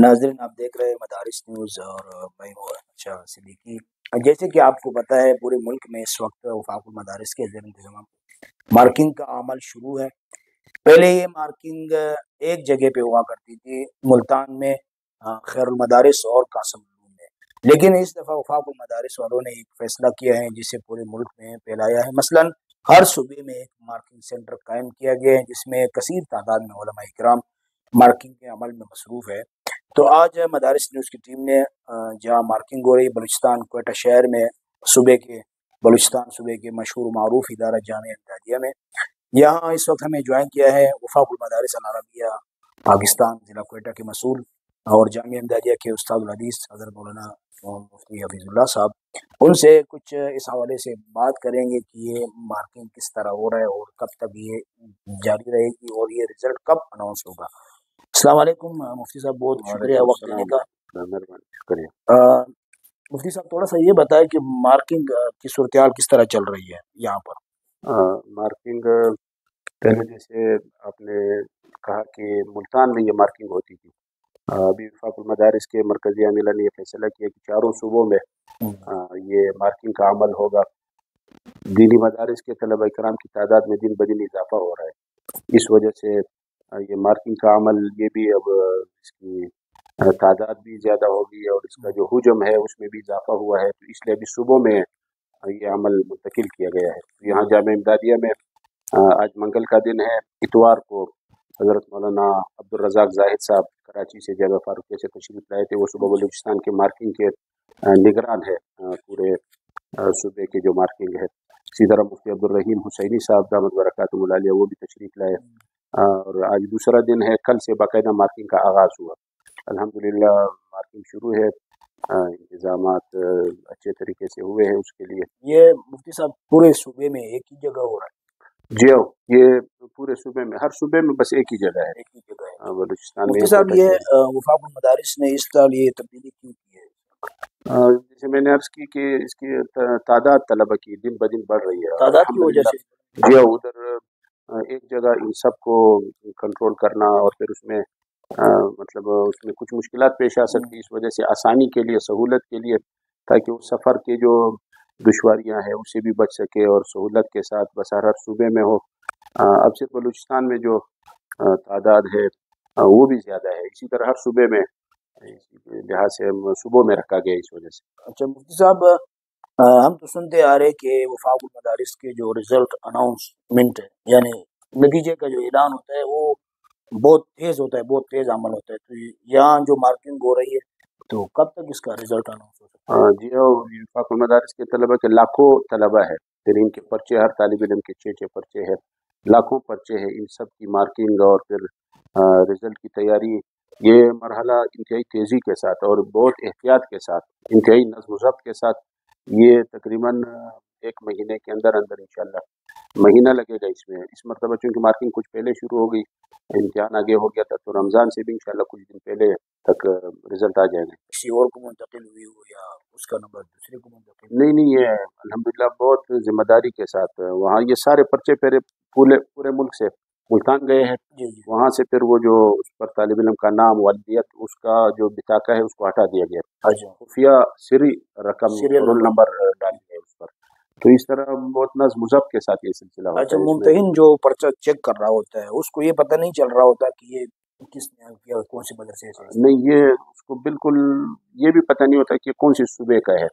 ناظرین، آپ دیکھ رہے ہیں مدارس نیوز اور میں ہوں اچھا صدیقی۔ جیسے کہ آپ کو پتہ ہے پورے ملک میں اس وقت وفاق المدارس کے زیر انتظام مارکنگ کا عمل شروع ہے۔ پہلے یہ مارکنگ ایک جگہ پہ ہوا کرتی تھی، ملتان میں، خیر المدارس اور قاسم العلوم میں، لیکن اس دفعہ وفاق المدارس والوں نے ایک فیصلہ کیا ہے جسے پورے ملک میں پھیلایا ہے۔ مثلا ہر صوبے میں ایک مارکنگ سینٹر قائم کیا گیا ہے جس میں کثیر تعداد میں علماء کرام مارکنگ کے عمل میں مصروف ہے۔ تو آج مدارس نیوز کی ٹیم نے جہاں مارکنگ ہو رہی بلوچستان کوئٹہ شہر میں، بلوچستان صوبے کے مشہور و معروف ادارہ جامعہ امدادیہ میں، یہاں اس وقت ہمیں جوائن کیا ہے وفاق المدارس العربیہ پاکستان ضلع کوئٹہ کے مسئول اور جامعہ امدادیہ کے استاد الحدیث حضرت مولانا مفتی حفیظ اللہ صاحب۔ ان سے کچھ اس حوالے سے بات کریں گے کہ یہ مارکنگ کس طرح ہو رہا ہے اور کب تک یہ جاری رہے گی اور یہ رزلٹ کب اناؤنس ہوگا۔ السلام علیکم مفتی صاحب، بہت شکریہ وقت دینے کا۔ شکریہ مفتی صاحب، تھوڑا سا یہ بتائیں کہ مارکنگ کی صورتحال کس طرح چل رہی ہے یہاں پر؟ مارکنگ پہلے جیسے آپ نے کہا کہ ملتان میں یہ مارکنگ ہوتی تھی، ابھی وفاق المدارس کے مرکزی عاملہ نے یہ فیصلہ کیا کہ چاروں صوبوں میں یہ مارکنگ کا عمل ہوگا۔ دینی مدارس کے طلبہ کرام کی تعداد میں دن بدن اضافہ ہو رہا ہے، اس وجہ سے یہ مارکنگ کا عمل یہ بھی اب اس کی تعداد بھی زیادہ ہوگی اور اس کا جو حجم ہے اس میں بھی اضافہ ہوا ہے، تو اس لیے ابھی صوبوں میں یہ عمل منتقل کیا گیا ہے۔ یہاں جامعہ امدادیہ میں آج منگل کا دن ہے، اتوار کو حضرت مولانا عبدالرزاق زاہد صاحب کراچی سے جامعہ فاروقیہ سے تشریف لائے تھے۔ وہ صوبہ بلوچستان کے مارکنگ کے نگران ہے، پورے صوبے کے جو مارکنگ ہے۔ اسی طرح مفتی عبدالرحیم حسینی صاحب دامت برکاتہم العالیہ وہ بھی تشریف لائے، اور آج دوسرا دن ہے، کل سے باقاعدہ مارکنگ کا آغاز ہوا۔ الحمدللہ مارکنگ شروع ہے، انتظامات اچھے طریقے سے ہوئے ہیں اس کے لیے۔ یہ مفتی صاحب پورے صوبے میں ایک ہی جگہ ہو رہا ہے؟ جی ہاں، یہ پورے صوبے میں، ہر صوبے میں بس ایک ہی جگہ ہے، ایک ہی جگہ ہے بلوچستان میں۔ مفتی صاحب، یہ وفاق المدارس نے اس سال یہ تبدیلی کیوں کی ہے؟ جیسے میں نے عرض کی کہ اس کی تعداد طلبہ کی دن بدن بڑھ رہی ہے، تعداد کی وجہ سے۔ جی ہاں، ادھر ایک جگہ ان سب کو کنٹرول کرنا اور پھر اس میں مطلب اس میں کچھ مشکلات پیش آ سکتی، اس وجہ سے آسانی کے لیے، سہولت کے لیے، تاکہ اس سفر کے جو دشواریاں ہیں اس سے بھی بچ سکے اور سہولت کے ساتھ بس ہر صوبے میں ہو۔ اب صرف بلوچستان میں جو تعداد ہے وہ بھی زیادہ ہے، اسی طرح ہر صوبے میں، اسی لحاظ سے صوبوں میں رکھا گیا اس وجہ سے۔ اچھا مفتی صاحب، ہم تو سنتے آ رہے کہ وفاق المدارس کے جو رزلٹ اناؤنسمنٹ ہے، یعنی نتیجے کا جو اعلان ہوتا ہے، وہ بہت تیز ہوتا ہے، بہت تیز عمل ہوتا ہے، تو یہاں جو مارکنگ ہو رہی ہے تو کب تک اس کا رزلٹ اناؤنس ہو سکتا ہے؟ جی ہاں، وفاق المدارس کے طلبہ کے لاکھوں طلبہ ہے، پھر ان کے پرچے، ہر طالب علم کے 6 پرچے ہیں، لاکھوں پرچے ہیں، ان سب کی مارکنگ اور پھر رزلٹ کی تیاری، یہ مرحلہ انتہائی تیزی کے ساتھ اور بہت احتیاط کے ساتھ، انتہائی نظم و ضبط کے ساتھ، یہ تقریباً 1 مہینے کے اندر انشاءاللہ مہینہ لگے گا اس میں۔ اس مرتبہ چونکہ مارکنگ کچھ پہلے شروع ہو گئی، امتحان آگے ہو گیا تھا، تو رمضان سے بھی انشاءاللہ کچھ دن پہلے تک رزلٹ آ جائے گا۔ کسی اور کو منتقل ہوئی ہو یا اس کا نمبر دوسرے کو منتقل؟ نہیں، یہ الحمدللہ بہت ذمہ داری کے ساتھ وہاں یہ سارے پرچے پورے ملک سے ملتان گئے ہیں، وہاں سے پھر وہ جو اس پر طالب علم کا نام، والدیت، اس کا جو بطاقہ ہے اس کو ہٹا دیا گیا، خفیہ سری رقم، رول نمبر ڈال دیا اس پر، تو اس طرح بہت نظم و ضبط کے ساتھ یہ سلسلہ ہوتا ہے۔ اچھا، ممتحن جو پرچہ چیک کر رہا ہوتا ہے اس کو یہ پتہ نہیں چل رہا ہوتا کہ یہ کس نے کیا، کون سی مدرسے سے؟ نہیں، یہ اس کو بالکل یہ بھی پتہ نہیں ہوتا کہ کون سی صوبے کا ہے۔